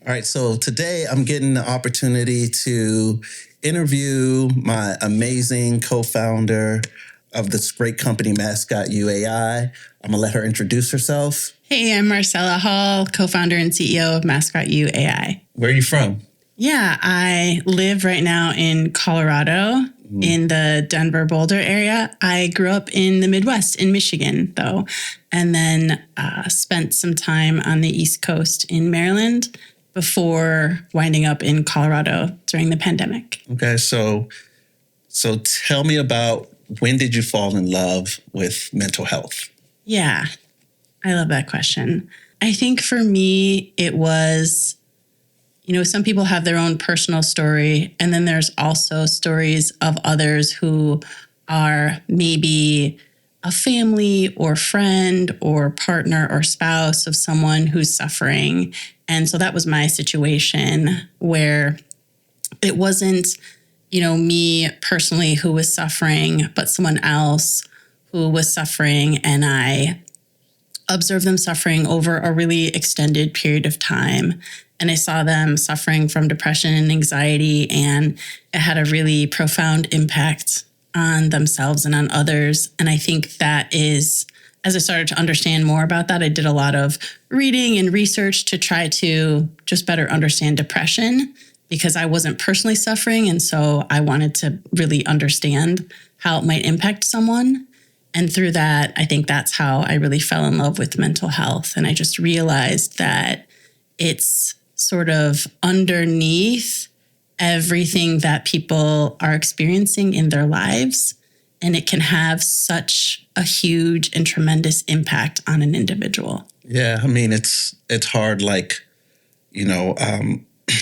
All right, so today I'm getting the opportunity to interview my amazing co-founder of this great company, MascotYouAI. I'm gonna let her introduce herself. Hey, I'm Marcella Hall, co-founder and CEO of MascotYouAI. Where are you from? Yeah, I live right now in Colorado, in the Denver, Boulder area. I grew up in the Midwest, in Michigan, though, and then spent some time on the East Coast in Maryland before winding up in Colorado during the pandemic. Okay, so tell me about, when did you fall in love with mental health? Yeah, I love that question. I think for me, it was, some people have their own personal story, and then there's also stories of others who are maybe a family or friend or partner or spouse of someone who's suffering. And so that was my situation, where it wasn't, me personally who was suffering, but someone else who was suffering. And I observed them suffering over a really extended period of time. And I saw them suffering from depression and anxiety, and it had a really profound impact on themselves and on others. And I think that is, as I started to understand more about that, I did a lot of reading and research to try to just better understand depression, because I wasn't personally suffering. And so I wanted to really understand how it might impact someone. And through that, I think that's how I really fell in love with mental health. And I just realized that it's sort of underneath everything that people are experiencing in their lives. And it can have such a huge and tremendous impact on an individual. Yeah, I mean, it's hard,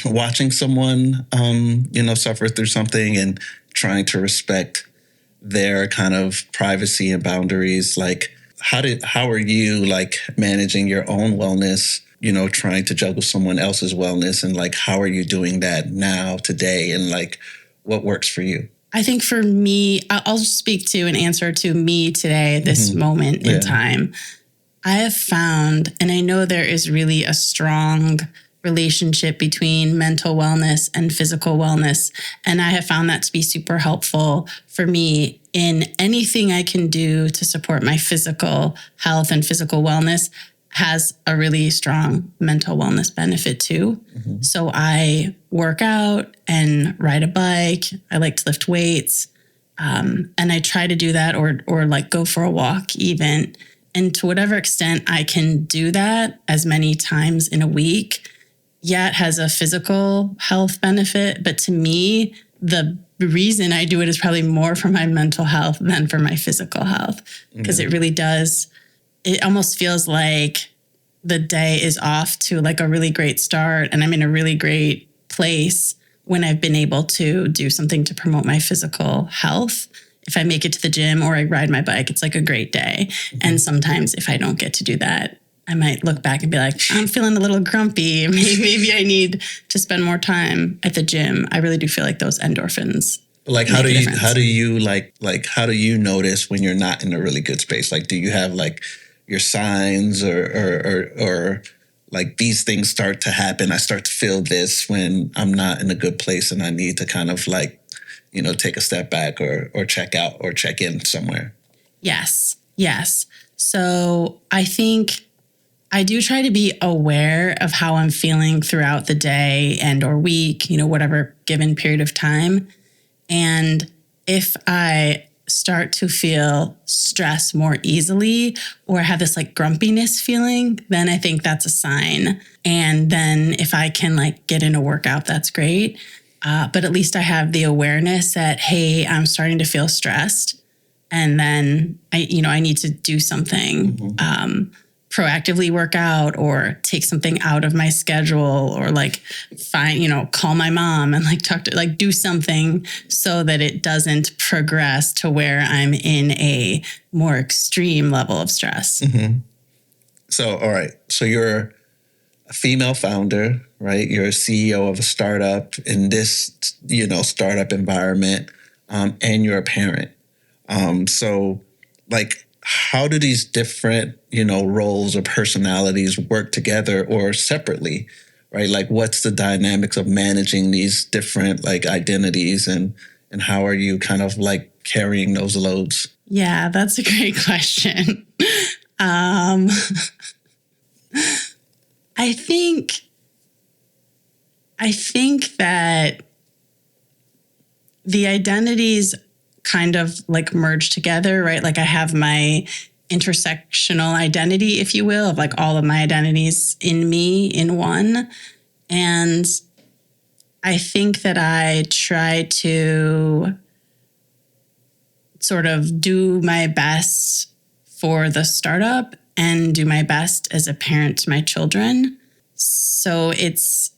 watching someone, suffer through something and trying to respect their kind of privacy and boundaries. Like, how are you managing your own wellness, trying to juggle someone else's wellness, and how are you doing that now, today, and what works for you? I think for me, I'll speak to and answer to me today, this moment in time. I have found, and I know there is really a strong relationship between mental wellness and physical wellness. And I have found that to be super helpful for me in anything I can do to support my physical health and physical wellness has a really strong mental wellness benefit too. So I work out and ride a bike. I like to lift weights. And I try to do that or go for a walk even. And to whatever extent I can do that as many times in a week, yeah, it has a physical health benefit. But to me, the reason I do it is probably more for my mental health than for my physical health, because it really does. It almost feels like the day is off to a really great start, and I'm in a really great place when I've been able to do something to promote my physical health. If I make it to the gym or I ride my bike, it's a great day. And sometimes if I don't get to do that, I might look back and be like, I'm feeling a little grumpy. Maybe I need to spend more time at the gym. I really do feel like those endorphins. How do you notice when you're not in a really good space? Do you have your signs or these things start to happen? I start to feel this when I'm not in a good place and I need to kind of take a step back or check out or check in somewhere. Yes. So I think I do try to be aware of how I'm feeling throughout the day and or week, whatever given period of time. And if I start to feel stress more easily or have this grumpiness feeling, then I think that's a sign. And then if I can get in a workout, that's great. But at least I have the awareness that, hey, I'm starting to feel stressed. And then I need to do something, proactively work out or take something out of my schedule or call my mom and talk to, do something so that it doesn't progress to where I'm in a more extreme level of stress. So, all right. So you're a female founder, right? You're a CEO of a startup in this, startup environment, and you're a parent. How do these different, roles or personalities work together or separately, right? Like, what's the dynamics of managing these different like identities, and how are you kind of like carrying those loads? Yeah, that's a great question. I think that the identities kind of like merge together, right? Like I have my intersectional identity, if you will, of like all of my identities in me in one. And I think that I try to sort of do my best for the startup and do my best as a parent to my children. So it's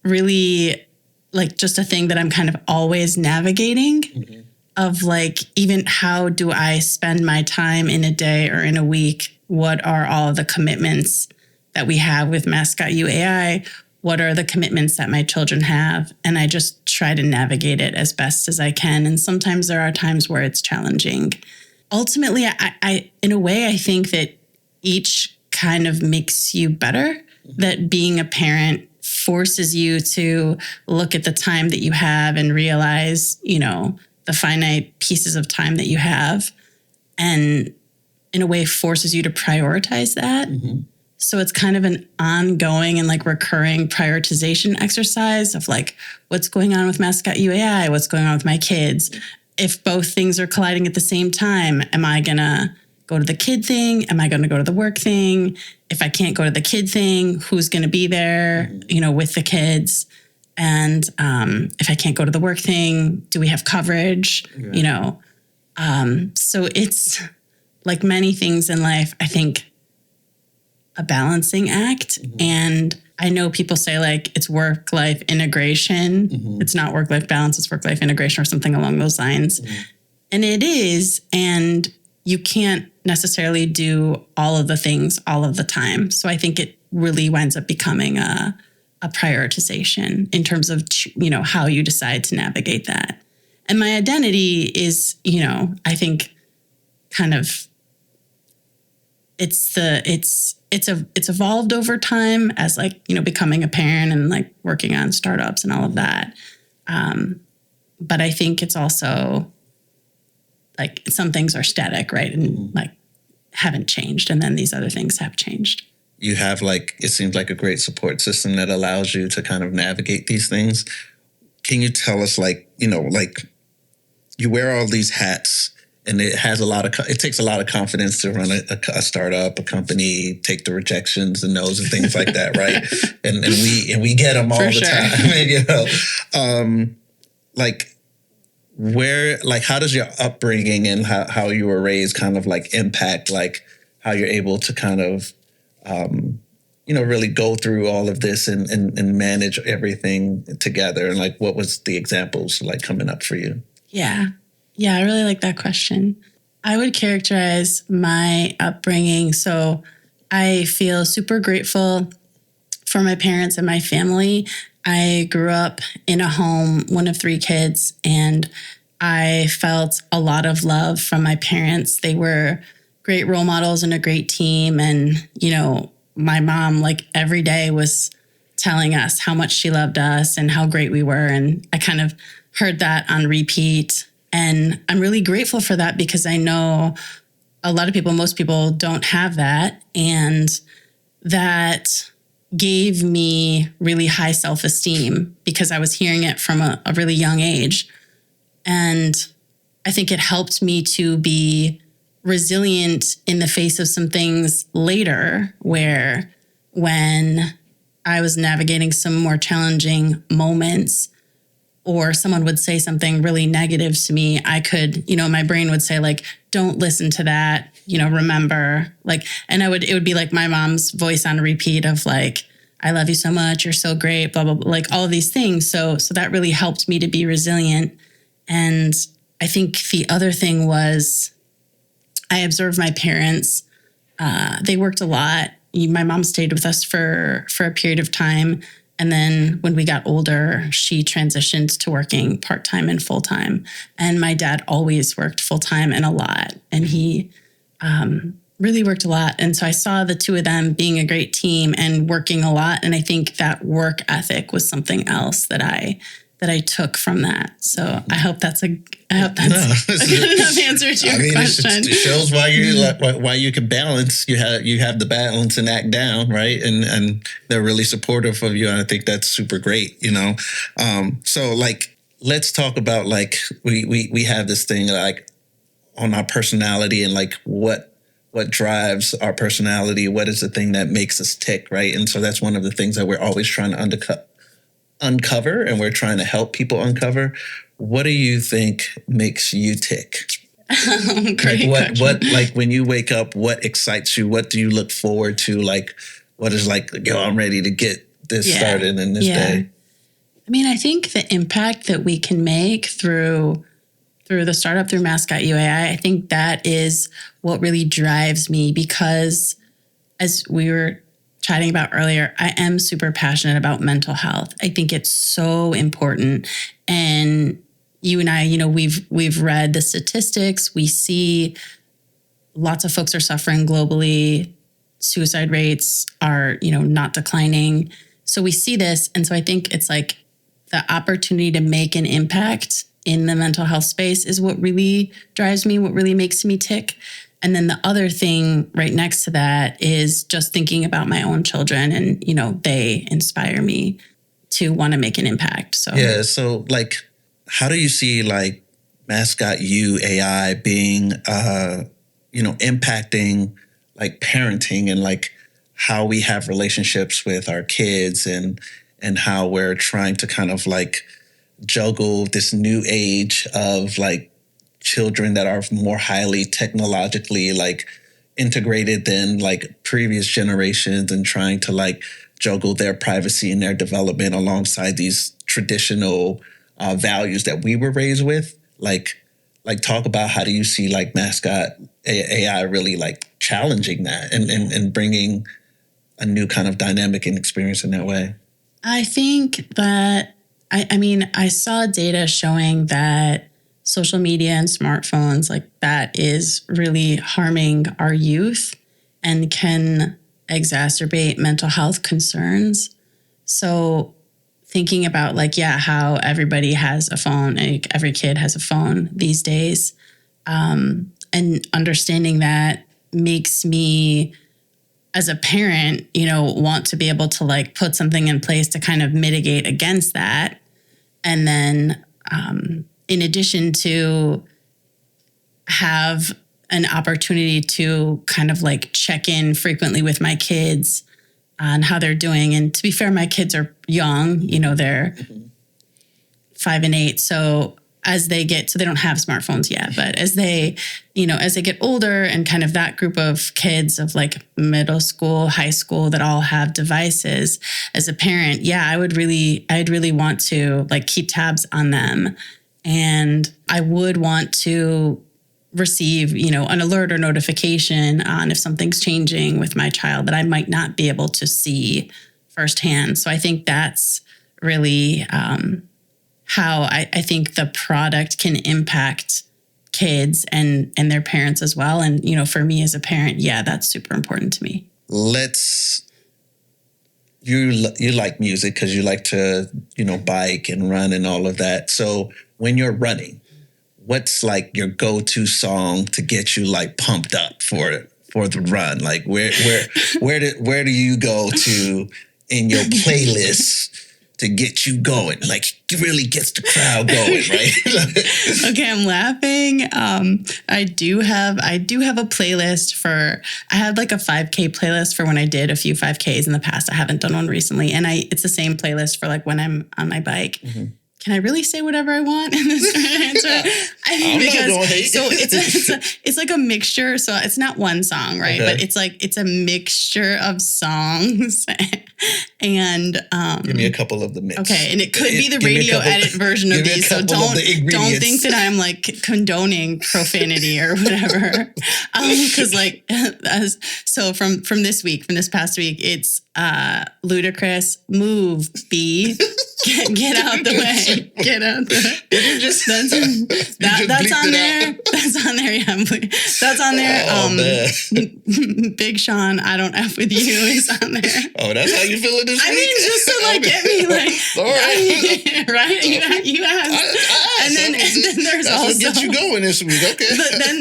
really like just a thing that I'm kind of always navigating of like, even how do I spend my time in a day or in a week? What are all of the commitments that we have with MascotYouAI? What are the commitments that my children have? And I just try to navigate it as best as I can. And sometimes there are times where it's challenging. Ultimately, I in a way, I think that each kind of makes you better, that being a parent forces you to look at the time that you have and realize, you know, the finite pieces of time that you have, and in a way forces you to prioritize that. So it's kind of an ongoing and like recurring prioritization exercise of like, what's going on with MascotYouAI? What's going on with my kids? If both things are colliding at the same time, am I going to go to the kid thing? Am I going to go to the work thing? If I can't go to the kid thing, who's going to be there, you know, with the kids? And if I can't go to the work thing, do we have coverage? Yeah. You know, so it's like many things in life, I think, a balancing act. And I know people say like it's work-life integration. It's not work-life balance, it's work-life integration or something along those lines. And it is. And you can't necessarily do all of the things all of the time. So I think it really winds up becoming a prioritization in terms of, you know, how you decide to navigate that. And my identity is, you know, I think kind of it's evolved over time as like, you know, becoming a parent and like working on startups and all of that. But I think it's also like some things are static, right? And like haven't changed. And then these other things have changed. You have like, it seems like a great support system that allows you to kind of navigate these things. Can you tell us like, you know, like you wear all these hats, and it has it takes a lot of confidence to run a startup, a company, take the rejections and no's and things like that, right? And we get them all the time, you know. Like where, like how does your upbringing and how you were raised kind of like impact like how you're able to kind of you know, really go through all of this and manage everything together? And like, what was the examples like coming up for you? Yeah, I really like that question. I would characterize my upbringing. So I feel super grateful for my parents and my family. I grew up in a home, one of 3 kids, and I felt a lot of love from my parents. They were great role models and a great team. And, you know, my mom, like every day was telling us how much she loved us and how great we were. And I kind of heard that on repeat. And I'm really grateful for that because I know a lot of people, most people don't have that. And that gave me really high self-esteem because I was hearing it from a really young age. And I think it helped me to be resilient in the face of some things later, where when I was navigating some more challenging moments, or someone would say something really negative to me, I could, you know, my brain would say like, don't listen to that, you know, remember, like, and it would be like my mom's voice on repeat of like, I love you so much, you're so great, blah, blah, blah, like all of these things. So that really helped me to be resilient. And I think the other thing was I observed my parents. They worked a lot. My mom stayed with us for a period of time. And then when we got older, she transitioned to working part-time and full-time. And my dad always worked full-time and a lot. And he really worked a lot. And so I saw the two of them being a great team and working a lot. And I think that work ethic was something else that I took from that. So I hope that's a good enough answer to your question. It shows why you can balance. You have the balance and act down, right? And they're really supportive of you. And I think that's super great, So like, let's talk about like, we have this thing like on our personality and like what drives our personality. What is the thing that makes us tick, right? And so that's one of the things that we're always trying to uncover, and we're trying to help people uncover. What do you think makes you tick? Great like what like when you wake up, what excites you? What do you look forward to? Like what is like, I'm ready to get this started in this day? I mean, I think the impact that we can make through the startup, through MascotYouAI, I think that is what really drives me, because as we were chatting about earlier, I am super passionate about mental health. I think it's so important. And you and I, we've read the statistics. We see lots of folks are suffering globally. Suicide rates are, not declining. So we see this. And so I think it's like the opportunity to make an impact in the mental health space is what really drives me, what really makes me tick. And then the other thing right next to that is just thinking about my own children, and, they inspire me to want to make an impact. So, yeah. So like, how do you see like MascotYouAI being, impacting like parenting and like how we have relationships with our kids and how we're trying to kind of like juggle this new age of like children that are more highly technologically like integrated than like previous generations, and trying to like juggle their privacy and their development alongside these traditional values that we were raised with. Like talk about how do you see like MascotYouAI really like challenging that and bringing a new kind of dynamic and experience in that way? I think that I saw data showing that social media and smartphones, like that is really harming our youth and can exacerbate mental health concerns. So thinking about like, how everybody has a phone, like every kid has a phone these days, and understanding that makes me, as a parent, want to be able to like put something in place to kind of mitigate against that. And then in addition to have an opportunity to kind of like check in frequently with my kids on how they're doing. And to be fair, my kids are young, they're 5 and 8. So they don't have smartphones yet, but as they get older and kind of that group of kids of like middle school, high school that all have devices, as a parent, I'd really want to like keep tabs on them. And I would want to receive, an alert or notification on if something's changing with my child that I might not be able to see firsthand. So I think that's really how I think the product can impact kids and their parents as well. And, for me as a parent, that's super important to me. You like music because you like to, bike and run and all of that. So when you're running, what's like your go-to song to get you like pumped up for the run? Like where do you go to in your playlist to get you going? Like it really gets the crowd going, right? Okay, I'm laughing. I do have a playlist I had like a 5K playlist for when I did a few 5Ks in the past. I haven't done one recently. And it's the same playlist for like when I'm on my bike. Mm-hmm. Can I really say whatever I want in this answer? I mean, it's like a mixture. So it's not one song, right? Okay. But it's a mixture of songs. And give me a couple of the mix. Okay, and it could be the radio edit version of these. So don't think that I'm like condoning profanity or whatever. Because from this past week, it's Ludacris, Move B. Get out the way. Get out the way. Did you just That's on there. That's on there. Yeah, that's on there. Oh, man. Big Sean, I don't F with you is on there. Oh, that's how you feeling this week? I mean, just to like get me like, all right, right? You asked. And then there's that's also what gets you going this week. Okay.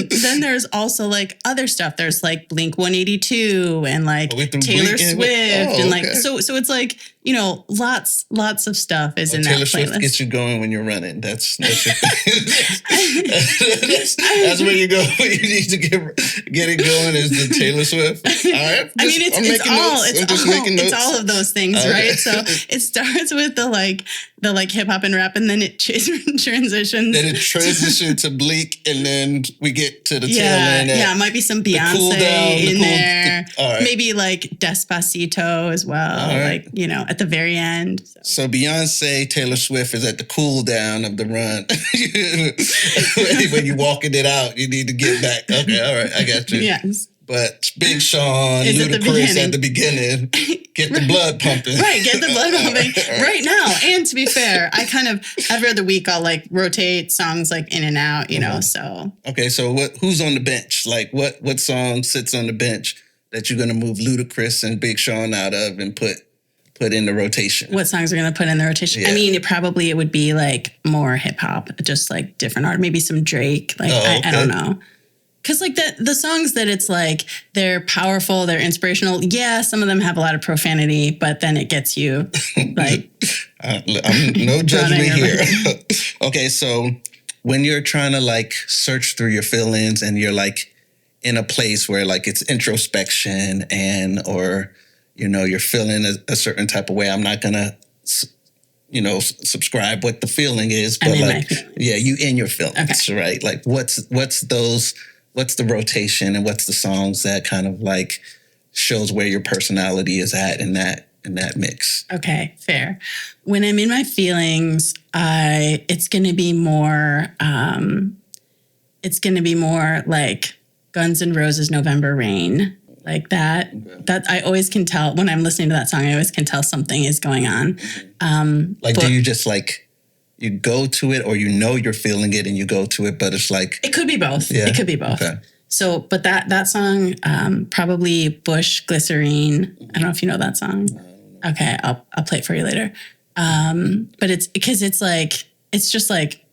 But then there's also like other stuff. There's like Blink 182 and like Taylor Swift and like so it's like, you know, lots of stuff is in Taylor that playlist. Swift gets you going when you're running. That's where you go. You need to get it going is the Taylor Swift. All right. I mean, it's all of those things, right? So it starts with the hip hop and rap, and then it transitions. Then it transitions to Blink, and then we get to the tail end. Yeah, it might be some Beyonce in there. Maybe like Despacito as well, like, you know, at the very end. So Beyonce, Taylor Swift is at the cool down of the run. When you're walking it out, you need to get back. Okay, all right, I got you. Yes. But Big Sean, Ludacris at the beginning. Get the blood pumping. Right, get the blood pumping right now. And to be fair, I kind of, every other week, I'll like rotate songs like in and out, you know, so. Okay, so who's on the bench? Like what song sits on the bench that you're going to move Ludacris and Big Sean out of and put in the rotation? What songs are going to put in the rotation? Yeah. I mean, it would be like more hip hop, just like different art, maybe some Drake. Like, I don't know. Because like the songs that it's like, they're powerful, they're inspirational. Yeah, some of them have a lot of profanity, but then it gets you like. I'm no judgment here. Okay, so when you're trying to like search through your feelings and you're like in a place where like it's introspection or, you know, you're feeling a certain type of way, I'm not going to, you know, subscribe what the feeling is, but like, yeah, you in your feelings, right? Like what's the rotation and what's the songs that kind of like shows where your personality is at in that mix? Okay, fair. When I'm in my feelings, it's going to be more like Guns N' Roses November Rain, like that. Okay. That I always can tell when I'm listening to that song, I always can tell something is going on. Do you just like, you go to it, or you know you're feeling it and you go to it, but it's like... It could be both. Yeah? It could be both. Okay. So, but that song, probably Bush Glycerine. I don't know if you know that song. Okay, I'll play it for you later. But it's because it's just like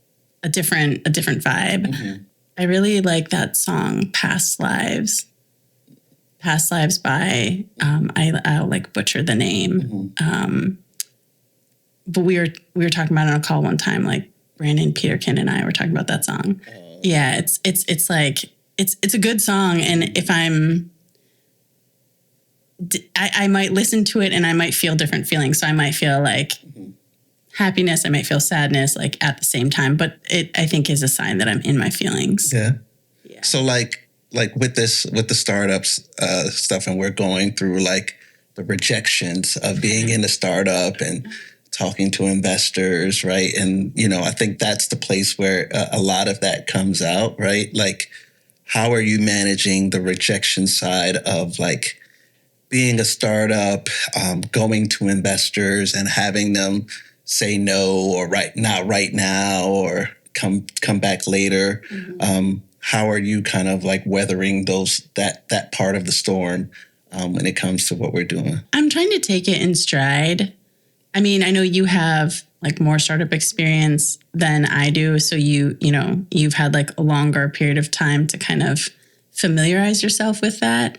a different vibe. Mm-hmm. I really like that song, Past Lives. Past Lives by, I'll like butcher the name. Mm-hmm. But we were talking about it on a call one time, like Brandon Peterkin and I were talking about that song. Yeah, it's a good song, and if I might listen to it and I might feel different feelings. So I might feel like happiness, I might feel sadness, like at the same time. But it, I think, is a sign that I'm in my feelings. Yeah. So like with the startups stuff, and we're going through like the rejections of being in a startup and talking to investors, right? And, you know, I think that's the place where a lot of that comes out, right? Like, how are you managing the rejection side of like being a startup, going to investors and having them say no, or not right now, or come back later? Mm-hmm. How are you kind of like weathering that part of the storm when it comes to what we're doing? I'm trying to take it in stride. I mean, I know you have like more startup experience than I do. So you've had like a longer period of time to kind of familiarize yourself with that.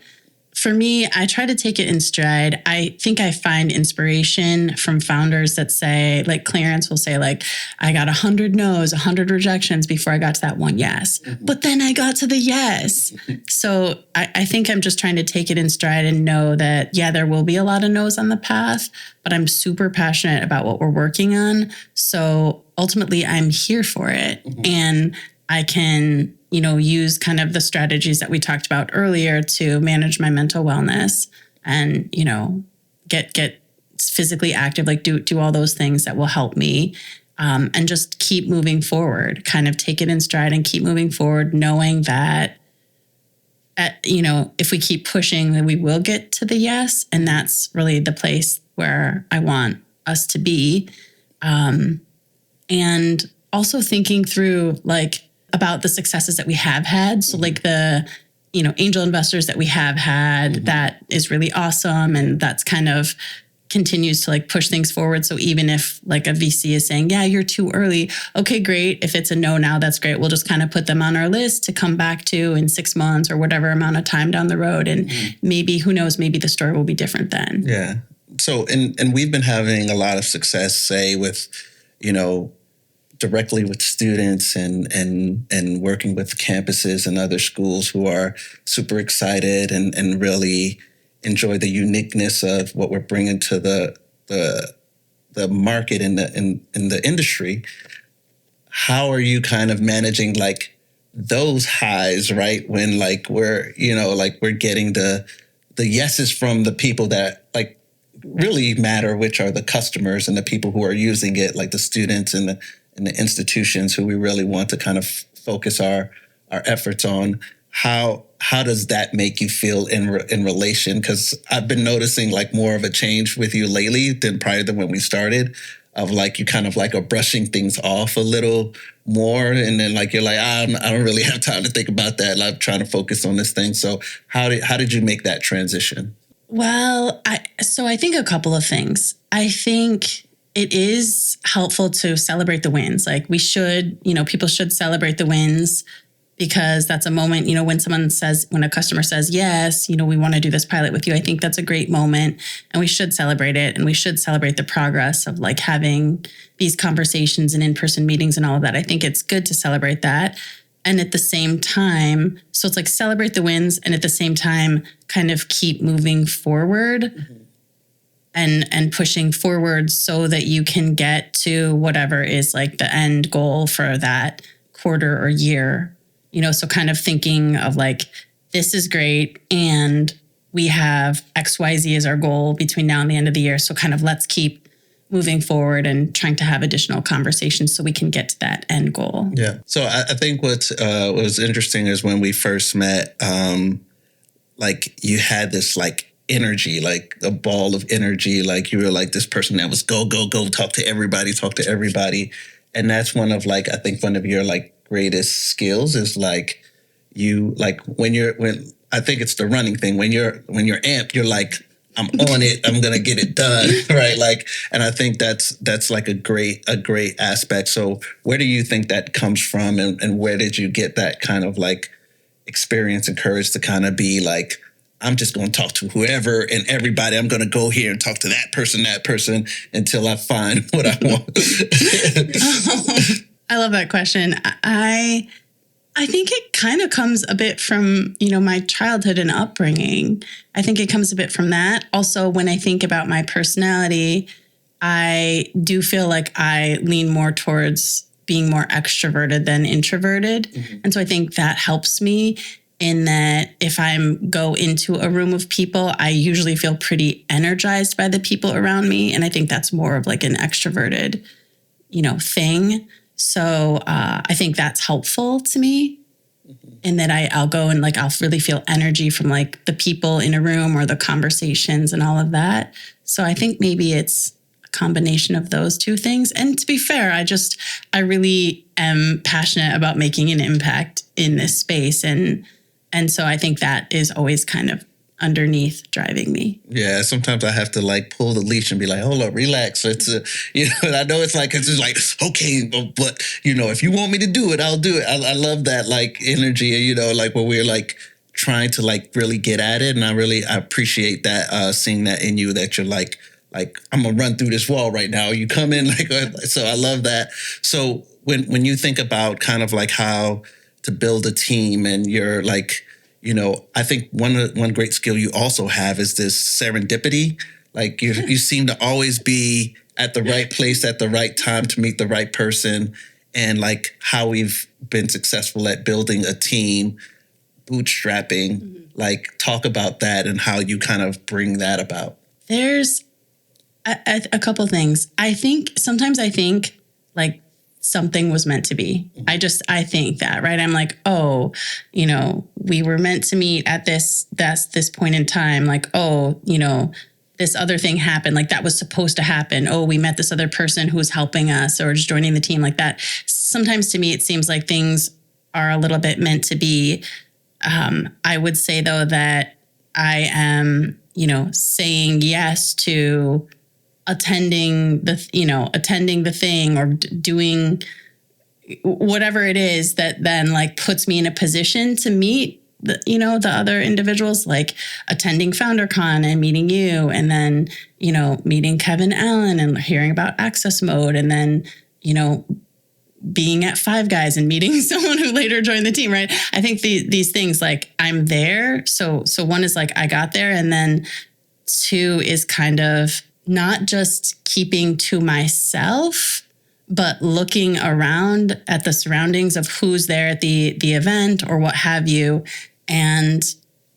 For me, I try to take it in stride. I think I find inspiration from founders that say, like Clarence will say, like, I got 100 no's, 100 rejections before I got to that one yes. Mm-hmm. But then I got to the yes. So I think I'm just trying to take it in stride and know that, yeah, there will be a lot of no's on the path, but I'm super passionate about what we're working on. So ultimately, I'm here for it. Mm-hmm. And I can, use kind of the strategies that we talked about earlier to manage my mental wellness and, get physically active, like do all those things that will help me, and just keep moving forward, kind of take it in stride and keep moving forward, knowing that, if we keep pushing, then we will get to the yes. And that's really the place where I want us to be. And also thinking through like about the successes that we have had. So like the, angel investors that we have had, that is really awesome. And that's kind of continues to like push things forward. So even if like a VC is saying, yeah, you're too early. Okay, great. If it's a no now, that's great. We'll just kind of put them on our list to come back to in 6 months or whatever amount of time down the road. And maybe, who knows, maybe the story will be different then. Yeah. So, and we've been having a lot of success, say with, directly with students and working with campuses and other schools who are super excited and really enjoy the uniqueness of what we're bringing to the market in the industry. How are you kind of managing like those highs, right? When like we're getting the yeses from the people that like really matter, which are the customers and the people who are using it, like the students and the institutions who we really want to kind of focus our efforts on. How does that make you feel in relation? Because I've been noticing like more of a change with you lately than prior to when we started, of like you kind of like are brushing things off a little more, and then like you're like, I don't really have time to think about that. I'm trying to focus on this thing. So how did you make that transition? Well, I think a couple of things. I think it is helpful to celebrate the wins. Like we should, people should celebrate the wins, because that's a moment, when a customer says, yes, we want to do this pilot with you. I think that's a great moment and we should celebrate it. And we should celebrate the progress of like having these conversations and in-person meetings and all of that. I think it's good to celebrate that. And at the same time, so it's like celebrate the wins and at the same time kind of keep moving forward and pushing forward so that you can get to whatever is like the end goal for that quarter or year. So kind of thinking of like, this is great. And we have XYZ as our goal between now and the end of the year. So kind of let's keep moving forward and trying to have additional conversations so we can get to that end goal. Yeah. So I think what was interesting is when we first met, like you had this like energy, like a ball of energy. Like you were like this person that was go, talk to everybody. And that's one of like, I think one of your like greatest skills is like you, like when I think it's the running thing, when you're amped, you're like, I'm on it, I'm going to get it done. Right. Like, and I think that's like a great aspect. So where do you think that comes from, and where did you get that kind of like experience and courage to kind of be like, I'm just going to talk to whoever and everybody. I'm going to go here and talk to that person until I find what I want. I love that question. I think it kind of comes a bit from, my childhood and upbringing. I think it comes a bit from that. Also, when I think about my personality, I do feel like I lean more towards being more extroverted than introverted. Mm-hmm. And so I think that helps me in that if I'm go into a room of people, I usually feel pretty energized by the people around me. And I think that's more of like an extroverted, thing. So I think that's helpful to me, in that I'll go and like, I'll really feel energy from like the people in a room or the conversations and all of that. So I think maybe it's a combination of those two things. And to be fair, I really am passionate about making an impact in this space. And so I think that is always kind of underneath driving me. Yeah, sometimes I have to like pull the leash and be like, hold up, relax. It's and I know it's just like, okay, but if you want me to do it, I'll do it. I love that like energy, like where we're like trying to like really get at it. And I appreciate that, seeing that in you, that you're like I'm gonna run through this wall right now. You come in so I love that. So when you think about kind of like how to build a team, and you're like, I think one great skill you also have is this serendipity. Like you seem to always be at the right place at the right time to meet the right person, and like how we've been successful at building a team, bootstrapping. Mm-hmm. Like talk about that and how you kind of bring that about. There's a couple things. Sometimes I think like something was meant to be. I think that, right? I'm like, oh, we were meant to meet at this point in time. Like, oh, this other thing happened, like that was supposed to happen. Oh, we met this other person who was helping us or just joining the team like that. Sometimes to me, it seems like things are a little bit meant to be. I would say though that I am, saying yes to attending the thing or doing whatever it is that then like puts me in a position to meet the other individuals, like attending FounderCon and meeting you, and then, meeting Kevin Allen and hearing about Access Mode, and then, being at Five Guys and meeting someone who later joined the team, right? I think these things, like I'm there. So one is like, I got there. And then two is kind of not just keeping to myself, but looking around at the surroundings of who's there at the event or what have you. And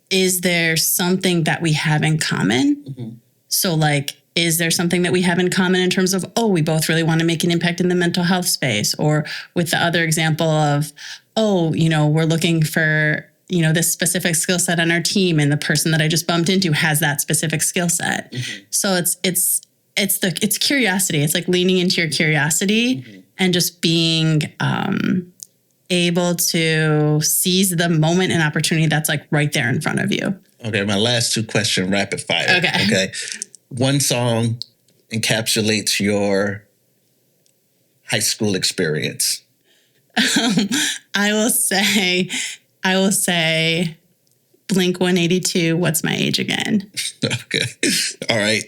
is there something that we have in common? Mm-hmm. So like, is there something that we have in common in terms of, we both really want to make an impact in the mental health space? Or with the other example of, we're looking for, this specific skill set on our team, and the person that I just bumped into has that specific skill set. Mm-hmm. So it's curiosity. It's like leaning into your curiosity, mm-hmm. and just being able to seize the moment and opportunity that's like right there in front of you. Okay, my last two questions, rapid fire. Okay. One song encapsulates your high school experience. I will say Blink-182, What's My Age Again? Okay. All right.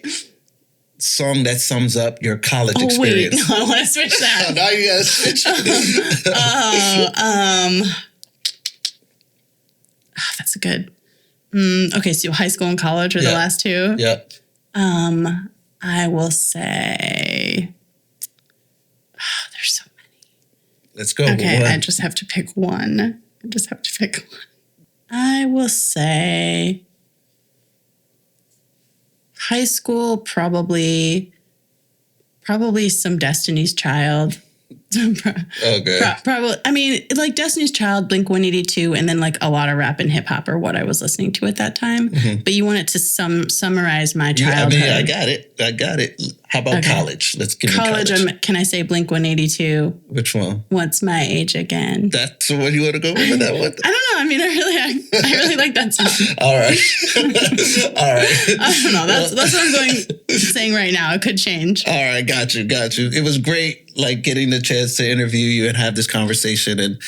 Song that sums up your college experience. Wait, no, I want to switch that. Now you gotta switch. That's a good. Okay, so high school and college are the last two. Yep. I will say, there's so many. Let's go. Okay, I just have to pick one. I will say high school, probably some Destiny's Child. Okay. Probably. I mean, like Destiny's Child, Blink-182, and then like a lot of rap and hip hop are what I was listening to at that time. Mm-hmm. But you want it to summarize my childhood. I got it. How about college? Let's give college. Can I say Blink-182? Which one? What's My Age Again? That's the one you want to go with? That one? I don't know. I mean, I really like that song. All right. I don't know. That's what I'm saying right now. It could change. All right. Got you. It was great, like getting the chance to interview you and have this conversation and,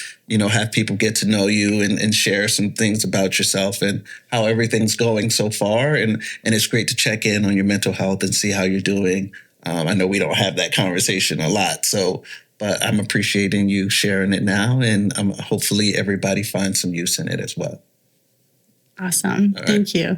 have people get to know you and share some things about yourself and how everything's going so far. And it's great to check in on your mental health and see how you're doing. I know we don't have that conversation a lot, but I'm appreciating you sharing it now, and hopefully everybody finds some use in it as well. Awesome. Thank you.